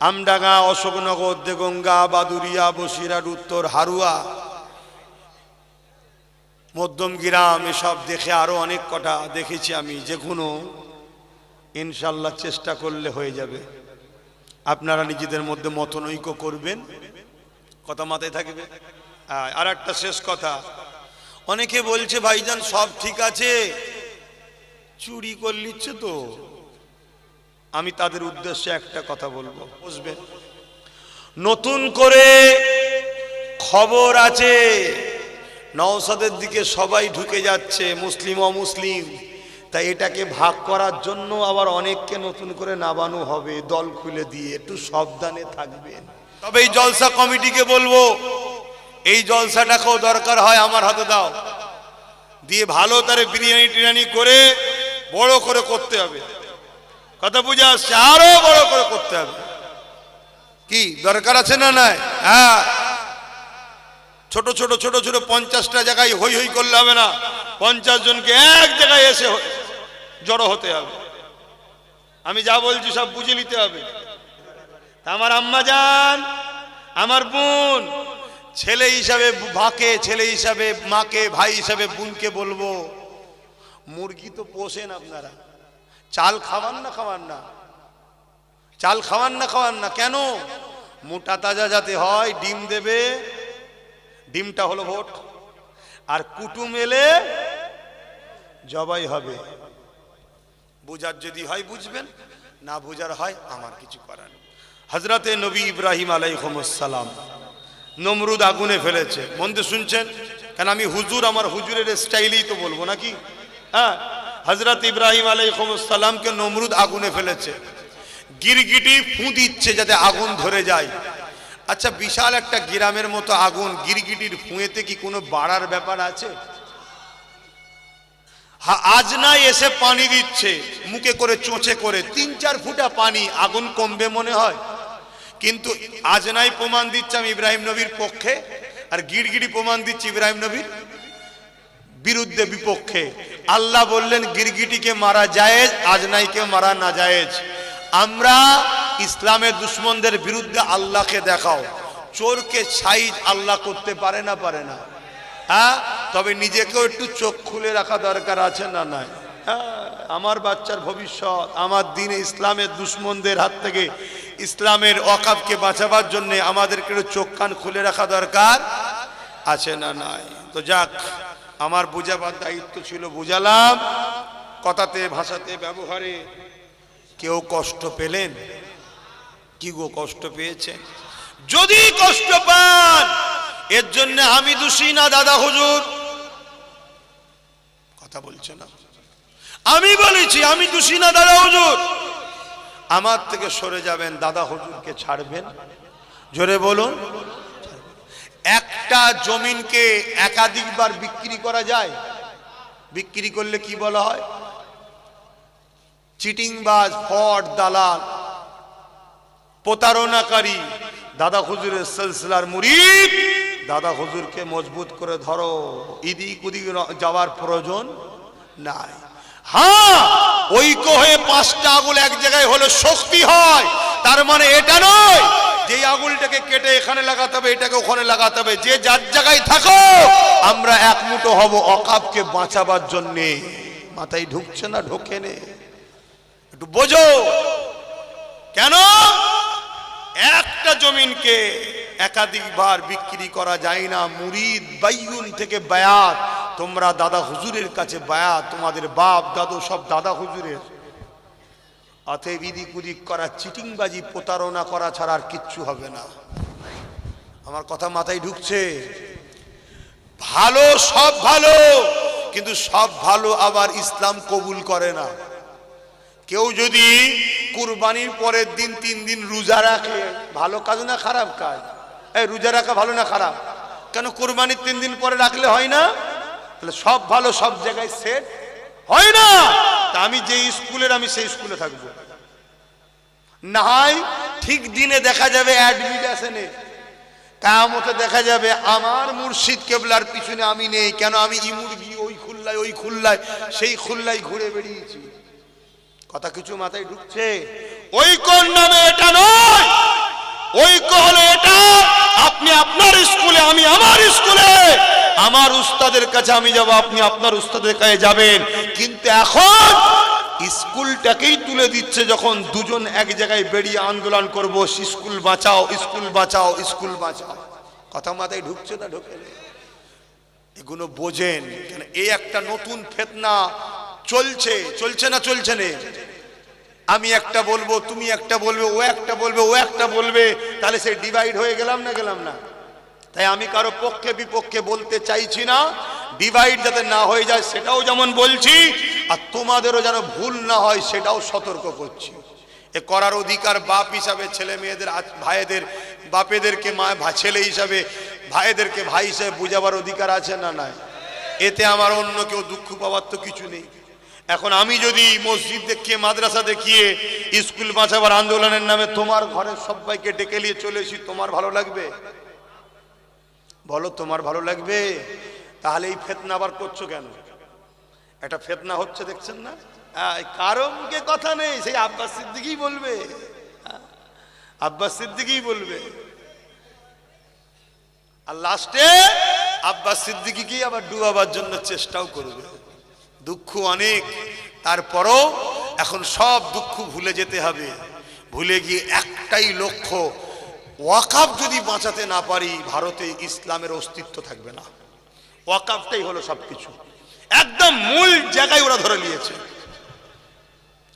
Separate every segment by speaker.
Speaker 1: আমডাঙ্গা, অশোকনগর, দেগঙ্গা, বাদুরিয়া, বসিরহাট উত্তর, হারুয়া, মধ্যমগ্রাম, এসব দেখে আরো অনেক কটা দেখেছি আমি, যেগুলো ইনশাল্লাহ চেষ্টা করলে হয়ে যাবে। আপনারা নিজেদের মধ্যে মতনৈক্য করবেন, কথা মাথায় থাকবে। আর একটা শেষ কথা, অনেকে বলছে ভাইজান সব ঠিক আছে, চুরি করে নিচ্ছে তো। আমি তাদের উদ্দেশ্যে একটা কথা বলবো, বুঝবেন। নতুন করে খবর আছে নওশাদের দিকে সবাই ঢুকে যাচ্ছে, মুসলিম অমুসলিম, তাই এটাকে ভাগ করার জন্য আবার অনেককে নতুন করে নামানো হবে দল খুলে দিয়ে, একটু সাবধানে থাকবেন। তবে এই জলসা কমিটিকে বলবো, এই জলসাটাকেও দরকার হয় আমার হাতে দাও, দিয়ে ভালো তারে বিরিয়ানি টিরিয়ানি করে বড় করে করতে হবে। কথা বুঝে আসছে? আরো বড় করে করতে হবে। কি দরকার আছে না নাই? হ্যাঁ, ছোট ছোট ছোট ছোট 50টা জায়গায় হই হই করলে হবে না, 50 জনকে এক জায়গায় এসে জড়ো হতে হবে। আমি যা বলছি সব বুঝে নিতে হবে। আমার আম্মা জান, আমার বোন, ছেলে হিসাবে ভাকে, ছেলে হিসাবে মাকে, ভাই হিসাবে বোনকে বলবো, মুরগি তো পোষেন আপনারা, চাল খাওয়ান না খাওয়ান না? চাল খাওয়ান না খাওয়ান না? কেন? মোটা তাজা যাতে হয়, ডিম দেবে, ডিমটা হলো ভোট, আর কুটুম এলে জবাই হবে। বুঝার যদি হয় বুঝবেন, না বুঝার হয় আমার কিছু করার নেই। হযরতে নবী ইব্রাহিম আলাইহিস সালাম নমরুদ আগুনে ফেলেছে। মন দিয়ে শুনছেন? কারণ আমি হুজুর, আমার হুজুরের স্টাইলেই তো বলবো নাকি। হ্যাঁ, হযরত ইব্রাহিম আলাইহিস সালামকে নমরুদ আগুনে ফেলেছে। গিরগিটি ফু দিচ্ছে যাতে আগুন ধরে যায়। আচ্ছা, বিশাল একটা গ্রামের মতো আগুন, গিরগিটির ফুঁয়েতে কি কোনো বাড়ার ব্যাপার আছে? আজ নাই এসে পানি দিচ্ছে মুখে করে, চোঁচে করে, 3-4 ফুটা পানি, আগুন কমবে মনে হয়? কিন্তু আজ নাই প্রমাণ দিচ্ছে আমি ইব্রাহিম নবীর পক্ষে, আর গিরগিটি প্রমাণ দিচ্ছে ইব্রাহিম নবীর বিরুদ্ধে, বিপক্ষে। আল্লাহ বললেন গিরগিটিকে মারা জায়েজ, আজনাইকে মারা না জায়েজ। আমরা ইসলামের দুশ্মনদের বিরুদ্ধে আল্লাহকে দেখাও। চোরকে সাইজ আল্লাহ করতে পারে না? পারে না? হ্যাঁ, তবে নিজেকেও একটু চোখ খুলে রাখা দরকার আছে না নাই? হ্যাঁ, আমার বাচ্চার ভবিষ্যৎ, আমার দিনে ইসলামের দুশ্মনদের হাত থেকে ইসলামের ওয়াকাফকে বাঁচাবার জন্য আমাদেরকে একটু চোখ কান খুলে রাখা দরকার আছে না নাই? তো যাক, আমার বুঝাবার দায়িত্ব ছিল, বুঝালাম। কথাতে, ভাষাতে, ব্যবহারে কেউ কষ্ট পেলেন? কি গো, কষ্ট পেয়েছেন? যদি কষ্ট পান, এর জন্য আমি দোষী না দাদা হুজুর? কথা বলছে না? আমি বলেছি আমি দোষী না দাদা হুজুর? আমার থেকে সরে যাবেন, দাদা হুজুরকে ছাড়বেন। জোরে বলুন। একটা জমিনকে একাধিকবার বিক্রি করা যায়? বিক্রি করলে কি বলা হয়? চিটিংবাজ, ফ্রড, দালাল, প্রতারণাকারী। দাদা হুজুরের সিলসিলার মুরিদ, দাদা হুজুরকে মজবুত করে ধরো, এদিক ওদিক যাওয়ার প্রয়োজন নাই। হ্যাঁ, ঐক্য হয়ে 5টা আঙুল এক জায়গায় হলে শক্তি হয়, তার মানে এটা নয় যে আঙুলটাকে কেটে এখানে লাগাতে হবে, এটাকে ওখানে লাগাতে হবে। যে যার জায়গায় থাকো, আমরা এক মুঠো হব ওয়াকাফকে বাঁচাবার জন্যে। মাথায় ঢুকছে না? ঢোকে নে, একটু বোঝো। কেন? একটা জমিনকে একাধিকবার বিক্রি করা যায় না। মুরিদ বাইয়ুন থেকে বায়াত, তোমরা দাদা হুজুরের কাছে বায়াত, তোমাদের বাপ দাদু সব দাদা হুজুরের। অতএব ইদিক উদিক করা, চিটিংবাজি, প্রতারণা করা ছাড়া আর কিচ্ছু হবে না। আমার কথা মাথায় ঢুকছে? ভালো, সব ভালো, কিন্তু সব ভালো আবার ইসলাম কবুল করে না। কেউ যদি কুরবানির পরের দিন 3 দিন রোজা রাখে, ভালো কাজ না খারাপ কাজ? এই রোজা রাখা ভালো না খারাপ? কেন কুরবানির 3 দিন পরে রাখলে হয় না? তাহলে সব ভালো সব জায়গায় সেট হয় না। তা আমি যে স্কুলের, আমি সেই স্কুলে থাকবো না হয়? ঠিক দিনে দেখা যাবে অ্যাডমিশনে, কিয়ামতে দেখা যাবে আমার মুর্শিদ কেবলার পিছনে আমি নেই। কেন? আমি ই মুরগি ওই খুল্লায়, ওই খুল্লায়, সেই খুল্লায় ঘুরে বেরিয়েছি। কথা কিছু মাথায় ঢুকছে? ওই কোন নামে এটা নয় আপনার স্কুলে, আমি আমার স্কুলে, আমার উস্তাদের কাছে আমি যাব, আপনি আপনার উস্তাদের কাছে যাবেন। কিন্তু এখন স্কুলটাকেই তুলে দিচ্ছে, যখন দুজন এক জায়গায় বেরিয়ে আন্দোলন করব, স্কুল বাঁচাও, স্কুল বাঁচাও, স্কুল বাঁচাও। কথা মাথায় ঢুকছে না ঢোকে না? এগুলো বোঝেন কেন? এই একটা নতুন ফিতনা চলছে, চলছে না চলছে না? আমি একটা বলবো, তুমি একটা বলবে, ও একটা বলবে, ও একটা বলবে, তাহলে সে ডিভাইড হয়ে গেলাম না গেলাম না? তাই আমি কারো পক্ষে বিপক্ষে বলতে চাইছি না, ডিভাইড যাতে না হয়ে যায় সেটাও যেমন বলছি, আর তোমাদেরও যেন ভুল না হয় সেটাও সতর্ক করছি। এ করার অধিকার বাপ হিসাবে ছেলে মেয়েদের, ভাইদের বাপেদেরকে মা, ছেলে হিসাবে ভাইদেরকে ভাই হিসাবে বুঝাবার অধিকার আছে না নাই? এতে আমার অন্য কেউ দুঃখ পাওয়ার তো কিছু নেই। এখন আমি যদি মসজিদ দেখিয়ে, মাদ্রাসা দেখিয়ে, স্কুল বাঁচাবার আন্দোলনের নামে তোমার ঘরের সবাইকে ডেকে নিয়ে চলে এসি, তোমার ভালো লাগবে? বলো, তোমার ভালো লাগবে? তাহলে এই ফিতনা আবার করছো কেন? একটা ফিতনা হচ্ছে দেখছেন না? কারো মুখে কথা নেই, সেই আব্বাস সিদ্দিকী বলবে, আব্বাস সিদ্দিকী বলবে, আর লাস্টে আব্বাস সিদ্দিকীকেই আবার ডুবাবার জন্য চেষ্টাও করবে। দুঃখ অনেক, তারপরও এখন সব দুঃখ ভুলে যেতে হবে। ভুলে গিয়ে একটাই লক্ষ্য, ওয়াকাফ যদি বাঁচাতে না পারি, ভারতে ইসলামের অস্তিত্ব থাকবে না। ওয়াকাফটাই হলো সবকিছু, একদম মূল জায়গায় ওরা ধরে নিয়েছে।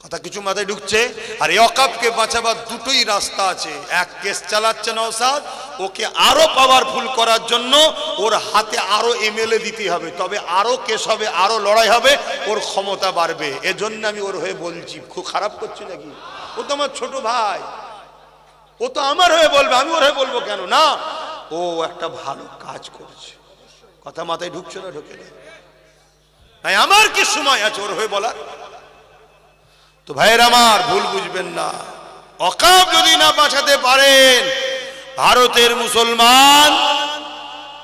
Speaker 1: কথা কিছু মাথায় ঢুকছে? আর এই ওয়াকাফকে বাঁচাবার দুটোই রাস্তা আছে। এক, কেস চালাচ্ছে নওশাদ, ওকে আরো পাওয়ারফুল করার জন্য ওর হাতে আরো এমএলএ দিতে হবে, তবে আরো কেস হবে, আরো লড়াই হবে, ওর ক্ষমতা বাড়বে। এজন্য আমি ওর হয়ে বলছি। খুব খারাপ করছি নাকি? ও তো আমার ছোট ভাই, ও তো আমার হয়ে বলবে, আমি ওর হয়ে বলবো কেন? না, ও একটা ভালো কাজ করছে। কথা মাথায় ঢুকছে না ঢোকে না? তাই আমার কি সময় আছে ওর হয়ে বলার? তো ভাইয়ের আমার, ভুল বুঝবেন না। ওয়াকাফ যদি না বাঁচাতে পারেন, ভারতের মুসলমান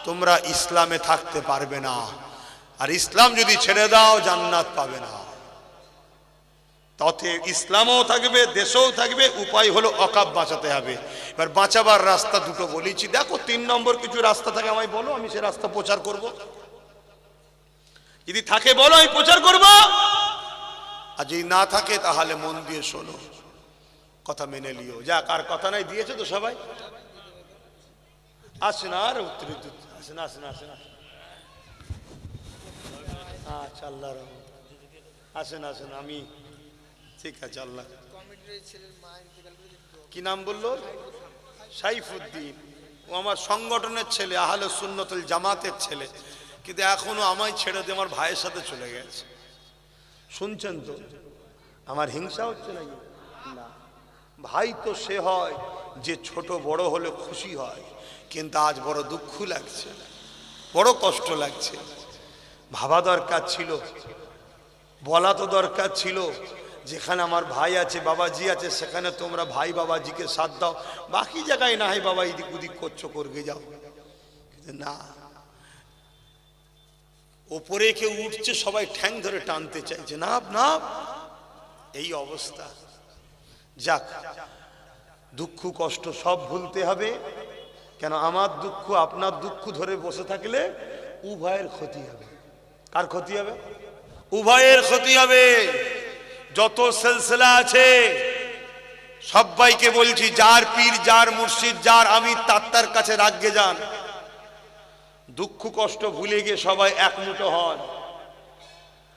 Speaker 1: তোমরা ইসলামে থাকতে পারবে না। আর ইসলাম যদি ছেড়ে দাও, জান্নাত পাবে না। তবে ইসলামও থাকবে, দেশও থাকবে। উপায় হলো ওয়াকাফ বাঁচাতে হবে। এবার বাঁচাবার রাস্তা দুটো বলেছি। দেখো, 3 নম্বর কিছু রাস্তা থাকে আমায় বলো, আমি সে রাস্তা প্রচার করব। যদি থাকে বলো, আমি প্রচার করব। আর যদি না থাকে তাহলে মন দিয়ে শোনো, কথা মেনে লিও। যাক, আর কথা নাই, দিয়েছে তো সবাই। আসেন, আর উত্তরে আসেন, আসেন, আসেন, আচ্ছা, আল্লাহ আসেন, আসেন। আমি ঠিক আছে, আল্লাহ। কি নাম বললো? সাইফুদ্দিন। ও আমার সংগঠনের ছেলে, আহলে সুন্নতুল জামাতের ছেলে, কিন্তু এখনো আমায় ছেড়ে দিয়ে আমার ভাইয়ের সাথে চলে গেছে। শুনছেন তো? আমার হিংসা হচ্ছে নাকি? না, ভাই তো সে হয় যে ছোট বড় হলে খুশি হয়, কিন্তু আজ বড় দুঃখ লাগছে, বড় কষ্ট লাগছে। ভাবা দরকার ছিল, বলা তো দরকার ছিল, যেখানে আমার ভাই আছে, বাবাজি আছে, সেখানে তোমরা ভাই বাবাজিকে সাথ দাও, বাকি জায়গায় না হয় বাবা এদিক ওদিক করছো, করবে যাও। না, ওপরে কেউ উঠছে, সবাই ঠ্যাং ধরে টানতে চাইছে, না না, এই অবস্থা। যাক, দুঃখ কষ্ট সব ভুলতে হবে। কেন? আমার দুঃখ আপনার দুঃখ ধরে বসে থাকলে উভয়ের ক্ষতি হবে। কার ক্ষতি হবে? উভয়ের ক্ষতি হবে। যত সিলসিলা আছে সবাইকে বলছি, যার পীর, যার মুর্শিদ, যার আমির, তার কাছে রাগগে যান। দুঃখ কষ্ট ভুলে গিয়ে সবাই এক মুঠো হন।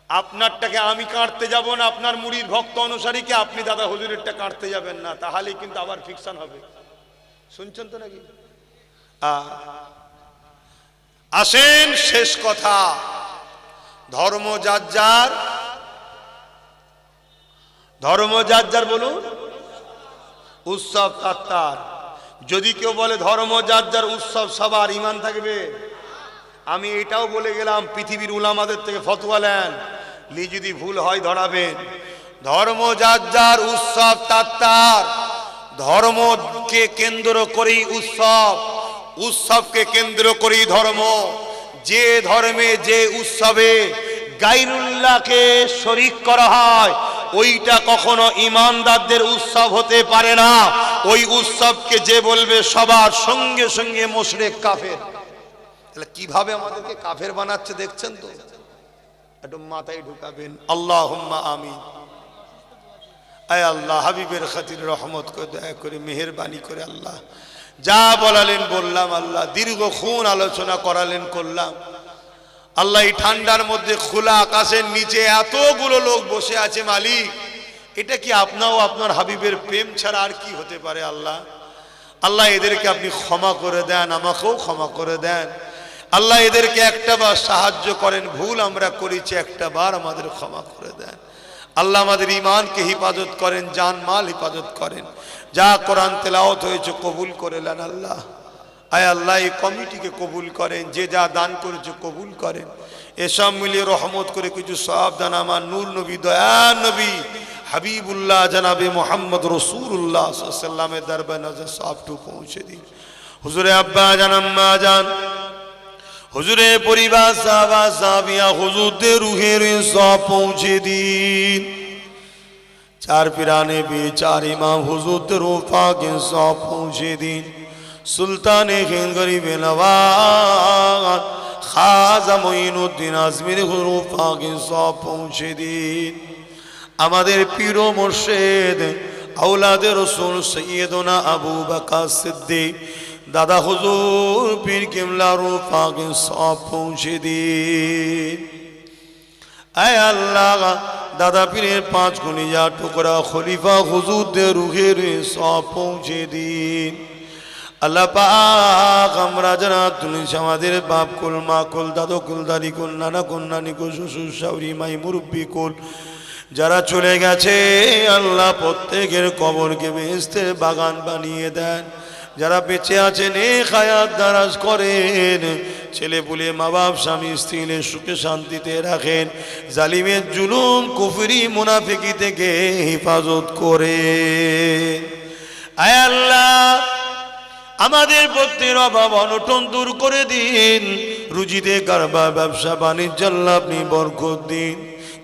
Speaker 1: আপনারটাকে আমি কাটতে যাব না, আপনার মুরিদ ভক্ত অনুসারীকে আপনি দাদা হুজুরেরটা কাটতে যাবেন না, তাহলে কিন্তু আবার ফিকশন হবে। শুনছেন তো নাকি? আসেন, শেষ কথা, ধর্ম যার যার, ধর্ম যার যার বলুন, উৎসব তার তার। যদি কেউ বলে ধর্ম যার যার, উৎসব সবার, ঈমান থাকবে? আমি এটাও বলে গেলাম, পৃথিবীর উলামাদের থেকে ফতোয়া নেন, যদি ভুল হয় ধরাবেন। ধর্ম যার যার, উৎসব তার তার। ধর্মকে কেন্দ্র করেই উৎসব, উৎসবকে কেন্দ্র করেই ধর্ম। যে ধর্মে, যে উৎসবে গায়রুল্লাহকে শরীক করা হয়, ওইটা কখনো ইমানদারদের উৎসব হতে পারে না। ওই উৎসবকে যে বলবে সবার সঙ্গে সঙ্গে মুশরিক কাফের। তাহলে কিভাবে আমাদেরকে কাফের বানাচ্ছে দেখছেন তো, একটু মাথায় ঢুকাবেন। আল্লাহুম্মা আমিন। আয় আল্লাহ, হাবিবের খাতির রহমত করে দয়া করে মেহেরবানি করে আল্লাহ যা বলালেন বললাম, আল্লাহ দীর্ঘক্ষণ আলোচনা করালেন করলাম। আল্লাহ এই ঠান্ডার মধ্যে খোলা আকাশের নিচে এতগুলো লোক বসে আছে মালিক, এটা কি আপনাও আপনার হাবিবের প্রেম ছাড়া আর কি হতে পারে? আল্লাহ আল্লাহ এদেরকে আপনি ক্ষমা করে দেন, আমাকেও ক্ষমা করে দেন। আল্লাহ এদেরকে একটা বার সাহায্য করেন, ভুল আমরা করেছি একটা বার আমাদের ক্ষমা করে দেন। আল্লাহ আমাদের ঈমানকে হিফাজত করেন, জান মাল হিফাজত করেন। যা কোরআন তেলাওয়াত হয়েছে কবুল করে নেন আল্লাহ। আয় আল্লাহ এই কমিটিকে কবুল করেন, যে যা দান করেছে কবুল করেন। এসব মিলিয়ে রহমত করে কিছু সওয়াব দান আমার নূর নবী দয়া নবী হাবিবুল্লাহ জনাবে মোহাম্মদ রসুল্লাহ সাল্লাল্লাহু আলাইহি ওয়াসাল্লামের দরবারে নজর সওয়াবটু পৌঁছে দিন। হুজুরে আব্বা জান আম্মা জান, হুজুরে পরিবার সাহাবা সাহাবিয়া, হুজুরদের রুহের সওয়াব পৌঁছে দিন। চার পিরানে বে চার ইমাম হুজুরদের রূহ পাকে সওয়াব পৌঁছে দিন। সুলতানে হিন্দ গরিবে নওয়াজ খাজা মঈনুদ্দিন আজমির রূহ পাকে সওয়াব পৌঁছে দিন। আমাদের পীর ও মুর্শিদ আওলাদে রাসূল সৈয়দনা আবু বকর সিদ্দিক দাদা হুজুর পীর কিবলা রূহ পাকে সওয়াব পৌঁছে দিন। আয় আল্লাহ দাদা পীরের পাঁচ কলিজা টুকরা খলিফা হুজুরদের রুহের সওয়াব পৌঁছে দিন। আল্লাহ পাক আমরা যারা তুলিস আমাদের বাপ কুল মা কুল দাদু কুল দাদি কুল নানা কুল নানি কুল শ্বশুর শাশুড়ি মাই মুরব্বী কুল যারা চলে গেছে আল্লাহ প্রত্যেকের কবরকে বেহেশতের বাগান বানিয়ে দেন। যারা বেঁচে আছেন নেক হায়াত দারাজ করেন, ছেলে পুলে মা বাপ স্বামী স্ত্রীর সুখে শান্তিতে রাখেন, জালিমের জুলুম কুফরি মুনাফিকি থেকে হেফাজত করে। আয় আল্লাহ আমাদের প্রত্যেকের অভাব অনটন দূর করে দিন। রুজিতে কারবার ব্যবসা বাণিজ্য আল্লাহ আপনি বরকত দিন।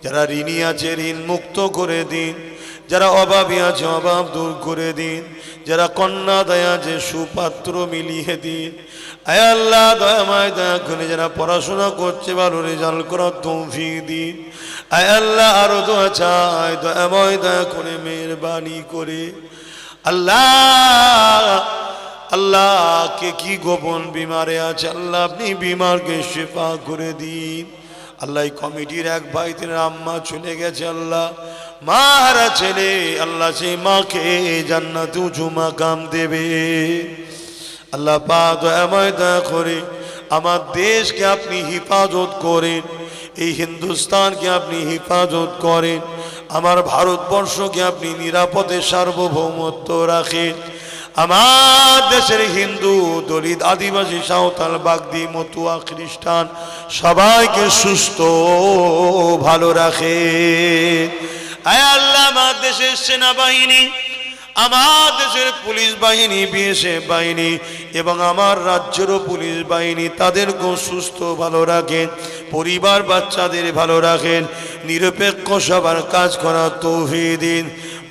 Speaker 1: যারা ঋণী আছে ঋণ মুক্ত করে দিন। যারা অভাবী আছে অভাব দূর করে দিন। যারা কন্যা দয়া আছে সুপাত্র মিলিয়ে দিন। আয় আল্লাহ দয়াময় দয়া করে যারা পড়াশোনা করছে ভালো রেজাল্ট করার তৌফিক দিন। আয় আল্লাহ আরো দোয়া চাই দয়াময় দয়া করে মেহেরবানি করে। আল্লাহ আল্লাহ কে কি গোপন বিমারে আছে আল্লাহ আপনি বিমারকে শিফা করে দিন। আল্লাহ এই কমিটির এক ভাই তিনি আম্মা চলে গেছে, আল্লাহ মা হারা ছেলে, আল্লাহ সেই মাকে জান্নাতে উঁচু মাকাম দেবে। আল্লাহ পাক দয়াময় দয়া করে আমার দেশকে আপনি হিফাজত করেন, এই হিন্দুস্তানকে আপনি হিফাজত করেন, আমার ভারতবর্ষকে আপনি নিরাপদে সার্বভৌমত্ব রাখেন। আমার দেশের হিন্দু দলিত আদিবাসী সাঁওতাল বাগদি মতুয়া খ্রিস্টান সবাইকে সুস্থ ভালো রাখে। আয় আল্লাহ আমার দেশের সেনাবাহিনী, আমার দেশের পুলিশ বাহিনী বিএসএফ বাহিনী এবং আমার রাজ্যেরও পুলিশ বাহিনী তাদেরকেও সুস্থ ভালো রাখেন, পরিবার বাচ্চাদের ভালো রাখেন, নিরপেক্ষ সবার কাজ করার তৌফিক দিন।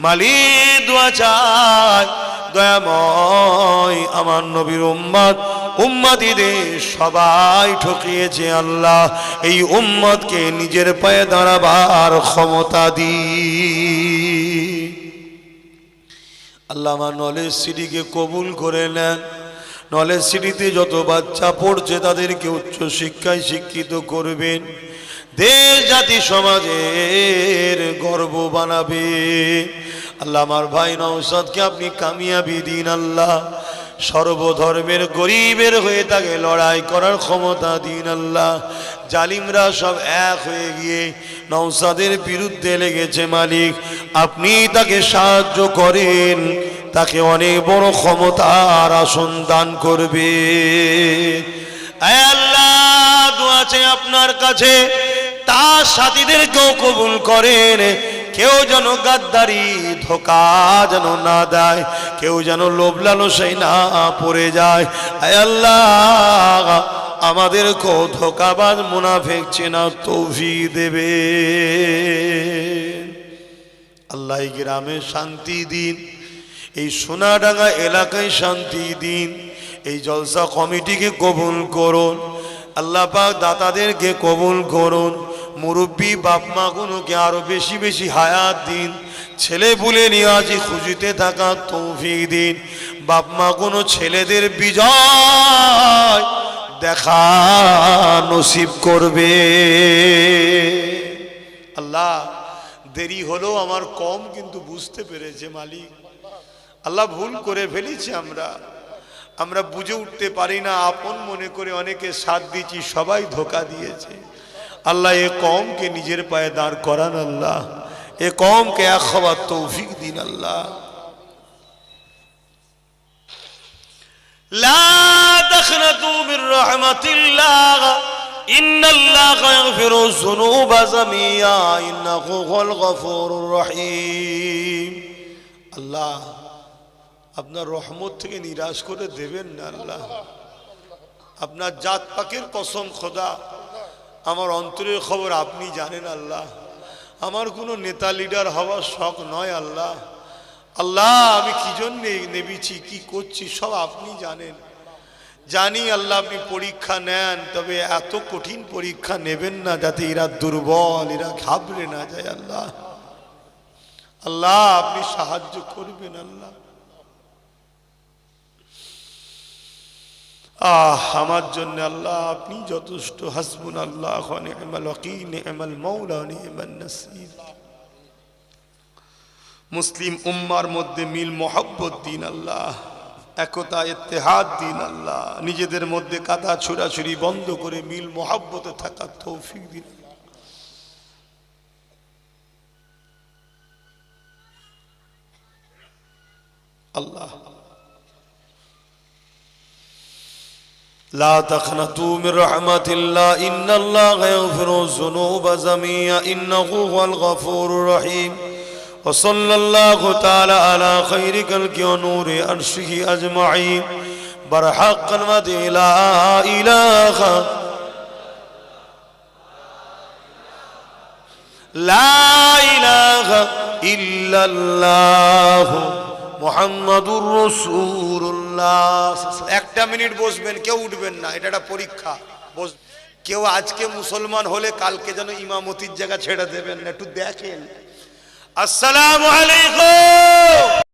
Speaker 1: মালিক দোয়া চাই দয়াময় আমার নবীর উম্মত উম্মতীদের সবাই ঠকিয়েছে আল্লাহ এই উম্মতকে নিজের পায়ে দাঁড়াবার ক্ষমতা দি। আল্লাহ আমার নলেজ সিটিকে কবুল করে নেন। নলেজ সিটিতে যত বাচ্চা পড়ছে তাদেরকে উচ্চ শিক্ষায় শিক্ষিত করবেন, দেশ জাতি সমাজের গর্ব বানাবে। আল্লাহ আমার ভাই নওশাদকে আপনি কামিয়াবি দিন। আল্লাহ সর্বধর্মের গরিবের হয়ে তাকে লড়াই করার ক্ষমতা দিন। আল্লাহ জালিমরা সব এক হয়ে গিয়ে নওশাদের বিরুদ্ধে লেগেছে, মালিক আপনি তাকে সাহায্য করেন, তাকে অনেক বড় ক্ষমতার আসন দান করবে। আয় আল্লাহ দোয়া চাই আপনার কাছে তার সাথীদেরকেও কবুল করেন। কেউ যেন গাদ্দারি ধোঁকা যেন না দেয়, কেউ যেন লোভ লালসায় না পড়ে যায়। আয় আল্লাহ আমাদেরকেও ধোঁকাবাজ মুনাফিক চেনা তৌফিক দেবে। আল্লাহ এই গ্রামে শান্তি দিন, এই সোনাডাঙ্গা এলাকায় শান্তি দিন। এই জলসা কমিটিকে কবুল করুন আল্লাহ পাক, দাতাদেরকে কবুল করুন, মুরব্বী বাপ মা গুলোকে আরো বেশি বেশি হায়াত দিন, ছেলে পুলে নিয়াজি খুশিতে থাকা তৌফিক দিন। বাপ মা কোনো ছেলেদের বিজয় দেখা নসিব করবে। আল্লাহ দেরি হলো আমার কম, কিন্তু বুঝতে পেরেছে মালিক। আল্লাহ ভুল করে ফেলেছি, আমরা বুঝে উঠতে পারি না, আপন মনে করে অনেকে সাথ দিচ্ছি, সবাই ধোকা দিয়েছে। আল্লাহ এ কওমকে নিজের পায়ে দাঁড় করান, আল্লাহ এ কওমকে এক হওয়ার তৌফিক দিন। আল্লাহ লা তাখনাতু মির রাহমাতিল্লাহ ইন্নাল্লাহা ইয়াগফিরু যুনুবা জামিয়া ইন্নাহু হুয়াল গফুরুর রহিম। আল্লাহ আপনার রহমত থেকে নিরাশ করে দেবেন না আল্লাহ। আপনার জাত পাকের কসম খোদা, আমার অন্তরের খবর আপনি জানেন আল্লাহ। আমার কোনো নেতা লিডার হওয়ার শখ নয় আল্লাহ। আল্লাহ আমি কি জন্য নেবেছি, কি করছি সব আপনি জানেন। জানি আল্লাহ আপনি পরীক্ষা নেন, তবে এত কঠিন পরীক্ষা নেবেন না যাতে এরা দুর্বল, এরা ঘাবড়ে না যায়। আল্লাহ আল্লাহ আপনি সাহায্য করবেন আল্লাহ। আমার জন্য আল্লাহ আপনি যথেষ্ট। হাসবুনাল্লাহ ওয়া নি'মাল ওয়াকিল, নি'মাল মাওলা ওয়া নি'মান নাসির। মুসলিম উম্মার মধ্যে মিল মোহাব্বত দিন আল্লাহ, একতা ইত্তেহাদ দিন আল্লাহ। নিজেদের মধ্যে কাদা ছুড়াছুরি বন্ধ করে মিল মোহাব্বতে থাকার তৌফিক দিন আল্লাহ। لا تقنطوا من رحمة الله إن الله يغفر الذنوب جميعا إنه هو الغفور الرحيم وصلى الله تعالى على خير خلق ونور عرشه أجمعين برحق المدى لا إله إلا الله মুহাম্মাদুর রাসূলুল্লাহ। একটা মিনিট বসবেন, কেউ উঠবেন না, এটা একটা পরীক্ষা। কেউ আজকে মুসলমান হলে কালকে যেন ইমামতির জায়গা ছেড়ে দেবেন না, একটু দেখেন। আসসালামু আলাইকুম।